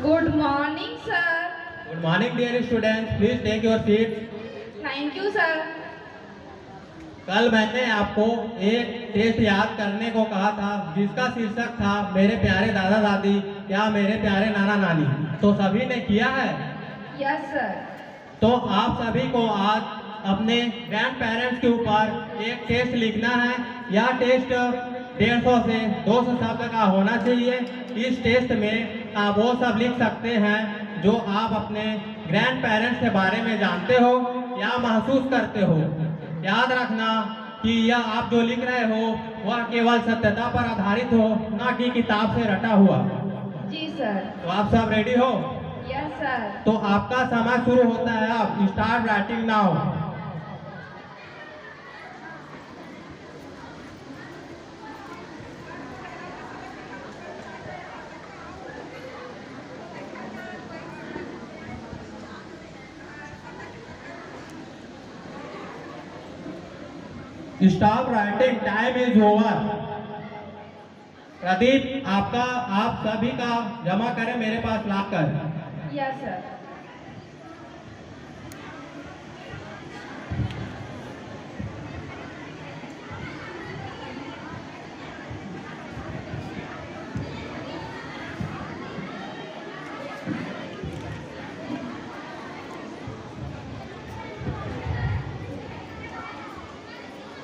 Good morning, sir. Good morning, dear students. Please take your seats. Thank you, sir. कल मैंने आपको एक test याद करने को कहा था जिसका शीर्षक था मेरे प्यारे दादा दादी या मेरे प्यारे नाना नानी। तो सभी ने किया है? Yes, sir. तो आप सभी को आज अपने ग्रैंड पेरेंट्स के ऊपर एक टेस्ट लिखना है। यह टेस्ट 150 से 200 शब्द का होना चाहिए। इस टेस्ट में आप वो सब लिख सकते हैं जो आप अपने ग्रैंड पेरेंट्स के बारे में जानते हो या महसूस करते हो। याद रखना कि यह आप जो लिख रहे हो वह केवल सत्यता पर आधारित हो, न कि किताब से रटा हुआ। जी सर। तो आप सब रेडी हो? Yes sir. तो आपका समय शुरू होता है। आप start writing now. Stop writing, time is over. Pradeep, आप सभी का जमा करें मेरे पास लाकर। Yes sir.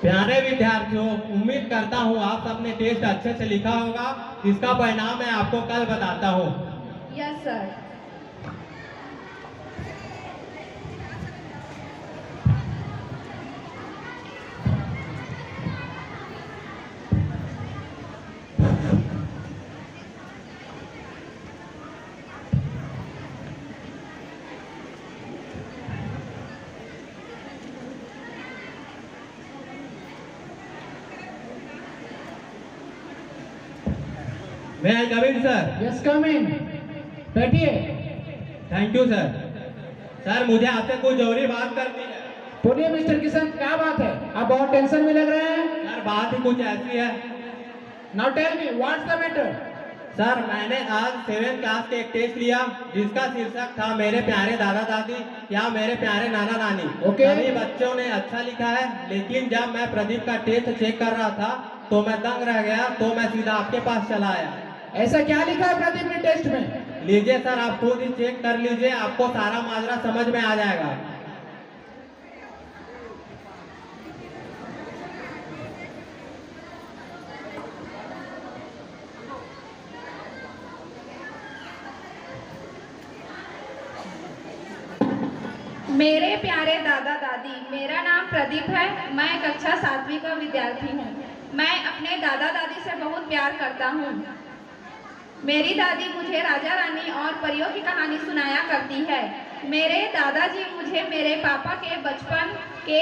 प्यारे विद्यार्थियों, उम्मीद करता हूँ आप सबने टेस्ट अच्छे से लिखा होगा। इसका परिणाम मैं आपको कल बताता हूँ। Yes sir. मैं आई कम इन सर? यस कम इन, बैठिए। Thank you sir. सर, मुझे आपसे कुछ जरूरी बात करनी है। बोलिए मिस्टर किशन, क्या बात है? आप बहुत टेंशन में लग रहे हैं। सर, बात ही कुछ ऐसी है। Now tell me what's the matter. Sir, मैंने आज 7th क्लास के एक टेस्ट लिया जिसका शीर्षक था मेरे प्यारे दादा दादी या मेरे प्यारे नाना नानी। Okay. सभी बच्चों ने अच्छा लिखा है, लेकिन जब मैं प्रदीप का टेस्ट चेक कर रहा था तो मैं दंग रह गया, तो मैं सीधा आपके पास चला आया। ऐसा क्या लिखा है प्रदीप ने टेस्ट में? लीजिए सर, आप खुद ही चेक कर लीजिए, आपको सारा माजरा समझ में आ जाएगा। मेरे प्यारे दादा दादी, मेरा नाम प्रदीप है। मैं कक्षा 7वीं का विद्यार्थी हूँ। मैं अपने दादा दादी से बहुत प्यार करता हूँ। मेरी दादी मुझे राजा रानी और परियों की कहानी सुनाया करती है। मेरे दादाजी मुझे मेरे पापा के बचपन के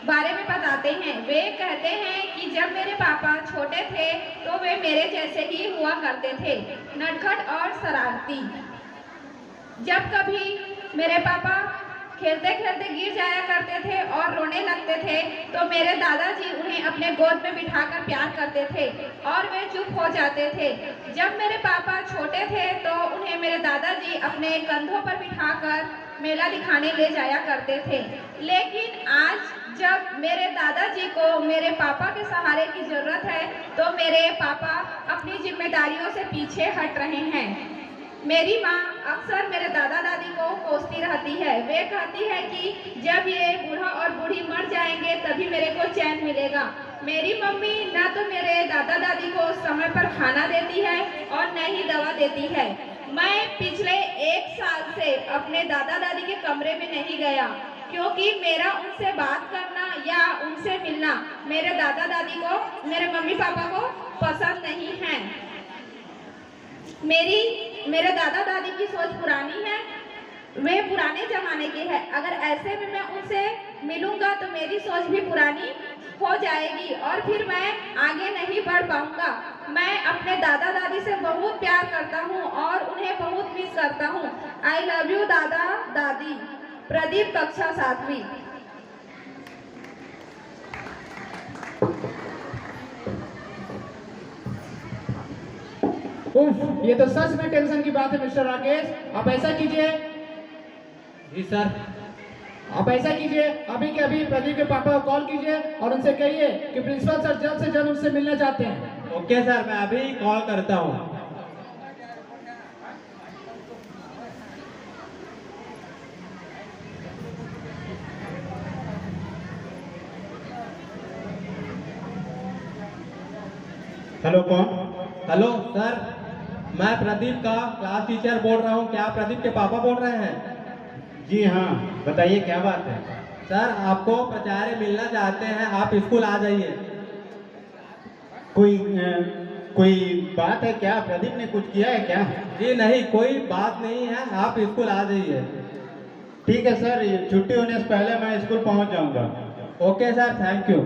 बारे में बताते हैं। वे कहते हैं कि जब मेरे पापा छोटे थे तो वे मेरे जैसे ही हुआ करते थे, नटखट और शरारती। जब कभी मेरे पापा खेलते खेलते गिर जाया करते थे और रोने लगते थे तो मेरे दादाजी उन्हें अपने गोद में बिठाकर प्यार करते थे और वे चुप हो जाते थे। जब मेरे पापा छोटे थे तो उन्हें मेरे दादाजी अपने कंधों पर बिठाकर मेला दिखाने ले जाया करते थे। लेकिन आज जब मेरे दादाजी को मेरे पापा के सहारे की जरूरत है तो मेरे पापा अपनी जिम्मेदारियों से पीछे हट रहे हैं। मेरी माँ अक्सर मेरे दादा दादी को कोसती रहती है। वे कहती है कि जब ये बूढ़ा और बूढ़ी मर जाएंगे तभी मेरे को चैन मिलेगा। मेरी मम्मी न तो मेरे दादा दादी को समय पर खाना देती है और न ही दवा देती है। मैं पिछले 1 साल से अपने दादा दादी के कमरे में नहीं गया क्योंकि मेरा उनसे बात करना या उनसे मिलना मेरे दादा दादी को, मेरे मम्मी पापा को पसंद नहीं है। मेरे दादा दादी की सोच पुरानी है, वे पुराने जमाने के हैं। अगर ऐसे में मैं उनसे मिलूंगा तो मेरी सोच भी पुरानी हो जाएगी और फिर मैं आगे नहीं बढ़ पाऊंगा। मैं अपने दादा दादी से बहुत प्यार करता हूं और उन्हें बहुत मिस करता हूं। आई लव यू दादा दादी। प्रदीप, कक्षा 7वीं। उफ, ये तो सच में टेंशन की बात है मिस्टर राकेश। आप ऐसा कीजिए, जी सर। आप ऐसा कीजिए, अभी के अभी प्रदीप के पापा को कॉल कीजिए और उनसे कहिए कि प्रिंसिपल सर जल्द से जल्द उनसे मिलना चाहते हैं। ओके सर, मैं अभी कॉल करता हूँ। हेलो, कौन? हेलो सर, मैं प्रदीप का क्लास टीचर बोल रहा हूँ। क्या आप प्रदीप के पापा बोल रहे हैं? जी हाँ, बताइए क्या बात है? सर, आपको प्राचार्य मिलना चाहते हैं, आप स्कूल आ जाइए। कोई बात है क्या? प्रदीप ने कुछ किया है क्या? जी नहीं, कोई बात नहीं है, आप स्कूल आ जाइए। ठीक है सर, ये छुट्टी होने से पहले मैं स्कूल पहुंच जाऊंगा। Okay sir, thank you.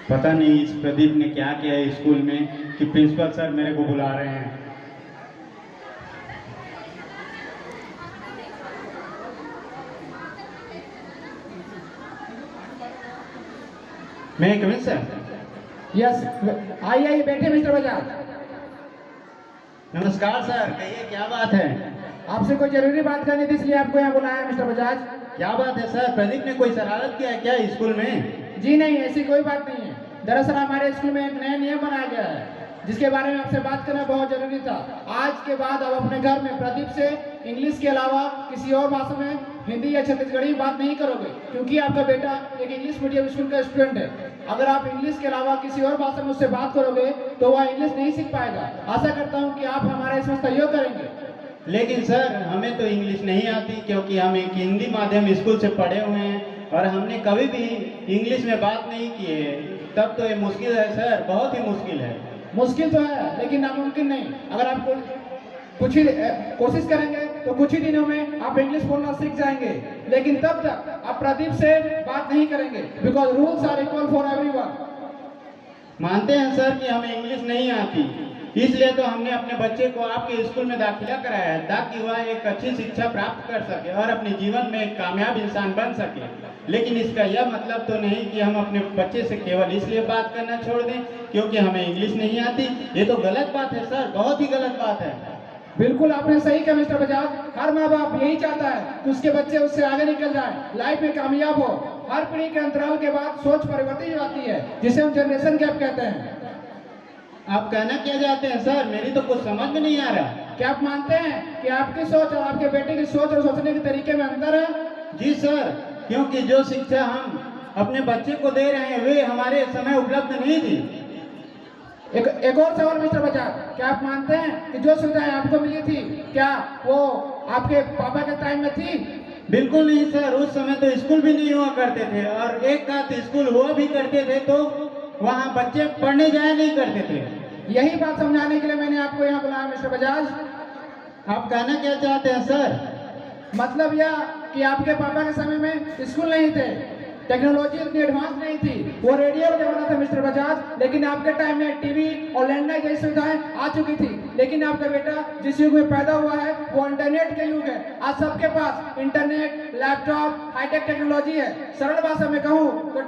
पता नहीं इस प्रदीप ने क्या किया है स्कूल में कि प्रिंसिपल सर मेरे को बुला रहे हैं। मैं कमिंग सर? यस, आइए आइए, बैठे मिस्टर बजाज। नमस्कार सर, कहिए क्या बात है? आपसे कोई जरूरी बात करनी थी, इसलिए आपको यहाँ बुलाया है मिस्टर बजाज। क्या बात है सर? प्रदीप ने कोई शरारत किया है क्या स्कूल में? जी नहीं, ऐसी कोई बात नहीं है। दरअसल हमारे स्कूल में एक नया नियम बनाया गया है जिसके बारे में आपसे बात करना बहुत जरूरी था। आज के बाद आप अपने घर में प्रदीप से इंग्लिश के अलावा किसी और भाषा में, हिंदी या छत्तीसगढ़ी बात नहीं करोगे, क्योंकि आपका बेटा एक इंग्लिश मीडियम स्कूल का स्टूडेंट है। अगर आप इंग्लिश के अलावा किसी और भाषा में उससे बात करोगे तो वह इंग्लिश नहीं सीख पाएगा। आशा करता हूँ कि आप हमारा इसमें सहयोग करेंगे। लेकिन सर, हमें तो इंग्लिश नहीं आती, क्योंकि हम एक हिंदी माध्यम स्कूल से पढ़े हुए हैं और हमने कभी भी इंग्लिश में बात नहीं की है। तब तो ये मुश्किल है सर, बहुत ही मुश्किल है। मुश्किल तो है, लेकिन नामुमकिन नहीं। अगर आप कुछ ही कोशिश करेंगे तो कुछ ही दिनों में आप इंग्लिश बोलना सीख जाएंगे। लेकिन तब तक आप प्रदीप से बात नहीं करेंगे, because rules are equal for everyone. मानते हैं सर कि हमें इंग्लिश नहीं आती, इसलिए तो हमने अपने बच्चे को आपके स्कूल में दाखिला कराया है, ताकि वह एक अच्छी शिक्षा प्राप्त कर सके और अपने जीवन में एक कामयाब इंसान बन सके। लेकिन इसका यह मतलब तो नहीं कि हम अपने बच्चे से केवल इसलिए बात करना छोड़ दें क्योंकि हमें इंग्लिश नहीं आती। ये तो गलत बात है सर, बहुत ही गलत बात है। बिल्कुल आपने सही कहा मिस्टर बजाज। हर माँ बाप यही चाहता है कि उसके बच्चे उससे आगे निकल जाए, लाइफ में कामयाब हो। हर पीढ़ी के अंतराल के बाद सोच परिवर्तित होती है, जिसे हम जनरेशन गैप कहते हैं। आप कहना क्या चाहते हैं सर? मेरी तो कुछ समझ में नहीं आ रहा। क्या आप मानते हैं कि आपकी सोच और आपके बेटे की सोच और सोचने के तरीके में अंतर है? जी सर, क्योंकि जो शिक्षा हम अपने बच्चे को दे रहे हैं वे हमारे समय उपलब्ध नहीं थी। एक और सवाल मिस्टर बजाज, क्या आप मानते हैं कि जो सुविधाएं आपको मिली थी, क्या वो आपके पापा के टाइम में थी? बिल्कुल नहीं सर, उस समय तो स्कूल भी नहीं हुआ करते थे, और एक साथ स्कूल हुआ भी करते थे तो वहाँ बच्चे पढ़ने जाया नहीं करते थे। यही बात समझाने के लिए मैंने आपको यहाँ बुलाया मिस्टर बजाज। आप कहना क्या चाहते हैं सर? मतलब यह कि आपके पापा के समय में स्कूल नहीं थे, टेक्नोलॉजी इतनी एडवांस नहीं थी, वो रेडियो का जमाना था मिस्टर बजाज। लेकिन आपके टाइम में टीवी और लैंडलाइन जैसी सुविधाएं आ चुकी थी। लेकिन आपका बेटा जिस युग में पैदा हुआ है वो इंटरनेट का युग है। आज सबके पास इंटरनेट, लैपटॉप, हाईटेक टेक्नोलॉजी है। सरल भाषा में कहूँ तो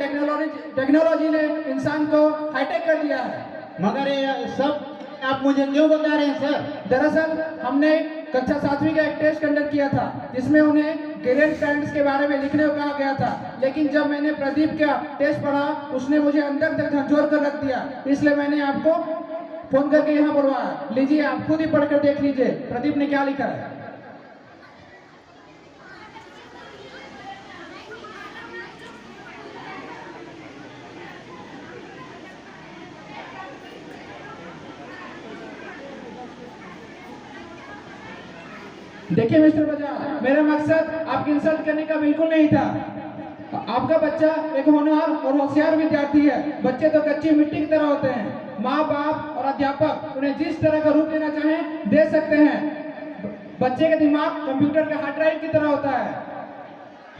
टेक्नोलॉजी ने इंसान को हाईटेक कर दिया है। मगर ये सब आप मुझे क्यों बता रहे हैं सर? दरअसल हमने कक्षा 7वीं का एक टेस्ट कंडक्ट किया था जिसमें उन्हें ग्रेड पेरेंट्स के बारे में लिखने को कहा गया था। लेकिन जब मैंने प्रदीप का टेस्ट पढ़ा उसने मुझे अंदर तक झंझोर कर रख दिया, इसलिए मैंने आपको फोन करके यहाँ बुलवाया। लीजिए, आप खुद ही पढ़कर देख लीजिए प्रदीप ने क्या लिखा है। देखिए मिस्टर बजाज, मेरा मकसद आपकी इंसल्ट करने का बिल्कुल नहीं था। आपका बच्चा एक होनहार और होशियार विद्यार्थी है। बच्चे तो कच्ची मिट्टी की तरह होते हैं। माँ बाप और अध्यापक उन्हें जिस तरह का रूप देना चाहें दे सकते हैं। बच्चे का दिमाग कंप्यूटर के हार्ड ड्राइव की तरह होता है।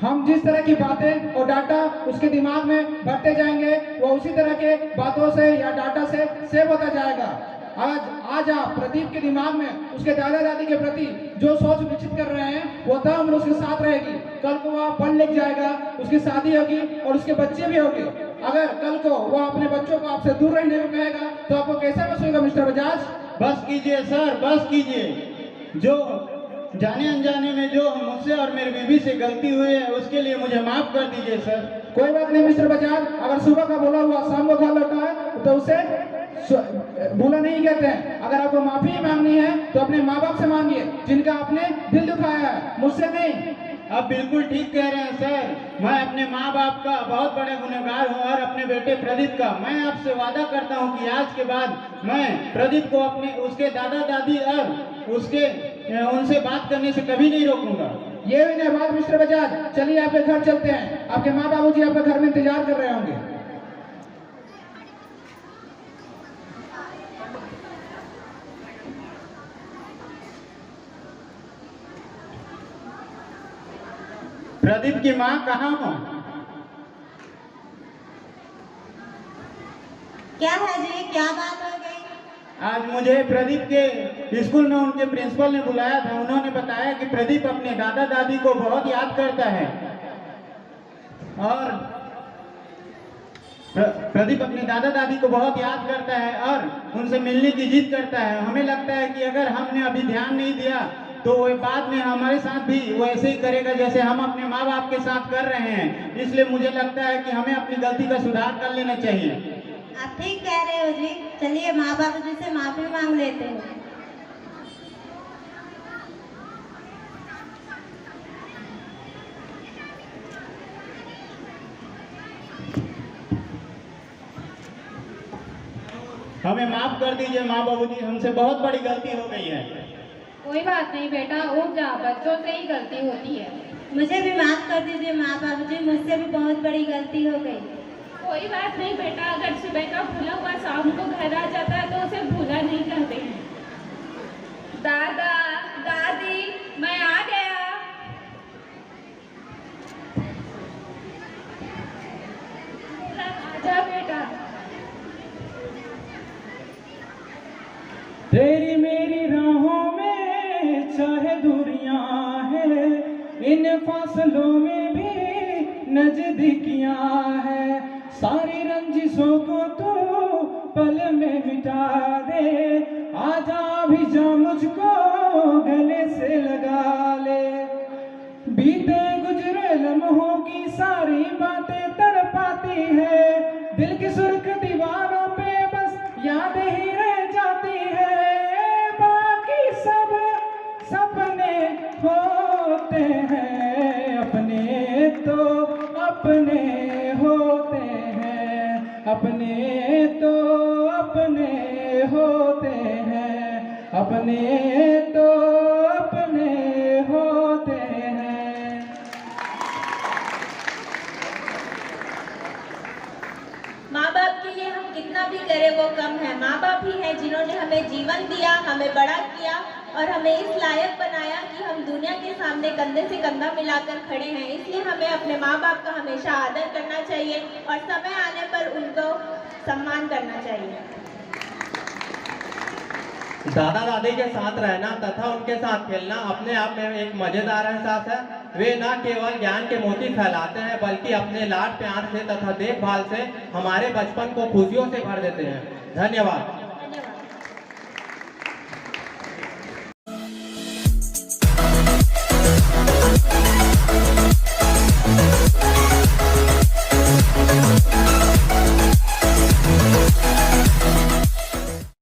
हम जिस तरह की बातें और डाटा उसके दिमाग में भरते जाएंगे वो उसी तरह के बातों से या डाटा से सेव होता जाएगा। आज आप प्रदीप के दिमाग में उसके दादा दादी के प्रति जो सोच विकसित कर रहे हैं वो तब उम्र उसके साथ रहेगी। कल को वह पढ़ लिख जाएगा, उसकी शादी होगी और उसके बच्चे भी होंगे। अगर कल को वह अपने बच्चों को आपसे दूर रहने को कहेगा तो आपको कैसा महसूस होगा मिस्टर बजाज? बस कीजिए सर, बस कीजिए। जो जाने अनजाने में जो मुझसे और मेरी बीवी से गलती हुई है उसके लिए मुझे माफ कर दीजिए सर। कोई बात नहीं मिस्टर बजाज, अगर सुबह का बोला हुआ शाम को घर लौटा है तो उसे भूला नहीं कहते हैं। अगर आपको माफी मांगनी है तो अपने माँ बाप से मांगिए जिनका आपने दिल दुखाया है, मुझसे नहीं। आप बिल्कुल ठीक कह रहे हैं सर। मैं अपने माँ बाप का बहुत बड़ा गुनहगार हूँ और अपने बेटे प्रदीप का। मैं आपसे वादा करता हूँ कि आज के बाद मैं प्रदीप को अपने उसके दादा दादी और उनसे बात करने से कभी नहीं रोकूंगा। ये भी नहीं बात मिस्टर बजाज, चलिए आपके घर चलते हैं। आपके माँ बाबूजी आपके घर में इंतजार कर रहे होंगे। प्रदीप की माँ कहाँ हो? क्या है जी, क्या बात हो गई? आज मुझे प्रदीप के स्कूल में उनके प्रिंसिपल ने बुलाया था। उन्होंने बताया कि प्रदीप अपने दादा दादी को बहुत याद करता है और प्रदीप अपने दादा दादी को बहुत याद करता है और उनसे मिलने की जिद करता है। हमें लगता है कि अगर हमने अभी ध्यान नहीं दिया तो वो बाद में हमारे साथ भी वो ऐसे ही करेगा जैसे हम अपने माँ बाप के साथ कर रहे हैं। इसलिए मुझे लगता है कि हमें अपनी गलती का सुधार कर लेना चाहिए। आप ठीक कह रहे हो जी, चलिए माँ बाप जी से माफी मांग लेते हैं। हमें माफ कर दीजिए माँ बाबूजी, हमसे बहुत बड़ी गलती हो गई है। कोई बात नहीं बेटा, उठ जा, बच्चों से ही गलती होती है। मुझे भी माफ कर दीजिए माँ बाप जी, मुझसे भी बहुत बड़ी गलती हो गई। कोई बात नहीं बेटा, अगर सुबह का भूला हुआ शाम को घर आ जाता है तो उसे भूला नहीं कहते हैं। दादा दादी मैं आ गया। आजा बेटा। तेरी मेरी राहों में चाहे दूरियां हैं, इन फासलों में भी नजदीकियां हैं। सारी रंजिशों को तू पल में मिटा दे, आजा भी जा मुझको गले से लगा ले। बीते गुजरे लम्हों की सारी बातें तड़पाती है, दिल की सुर्ख दीवारों पे बस यादें ही रह जाती है। बाकी सब सपने होते हैं, अपने तो अपने होते हैं, अपने तो अपने होते हैं, अपने तो अपने होते हैं। माँ बाप के लिए हम कितना भी करें वो कम है। माँ बाप ही है जिन्होंने हमें जीवन दिया, हमें बड़ा किया और हमें इस लायक बनाया कि हम दुनिया के सामने कंधे से कंधा मिलाकर खड़े हैं। इसलिए हमें अपने माँ बाप का हमेशा आदर करना चाहिए और समय आने पर उनको सम्मान करना चाहिए। दादा दादी के साथ रहना तथा उनके साथ खेलना अपने आप में एक मजेदार एहसास है। वे न केवल ज्ञान के मोती फैलाते हैं बल्कि अपने लाड प्यार से तथा देखभाल से हमारे बचपन को खुशियों से भर देते हैं। धन्यवाद।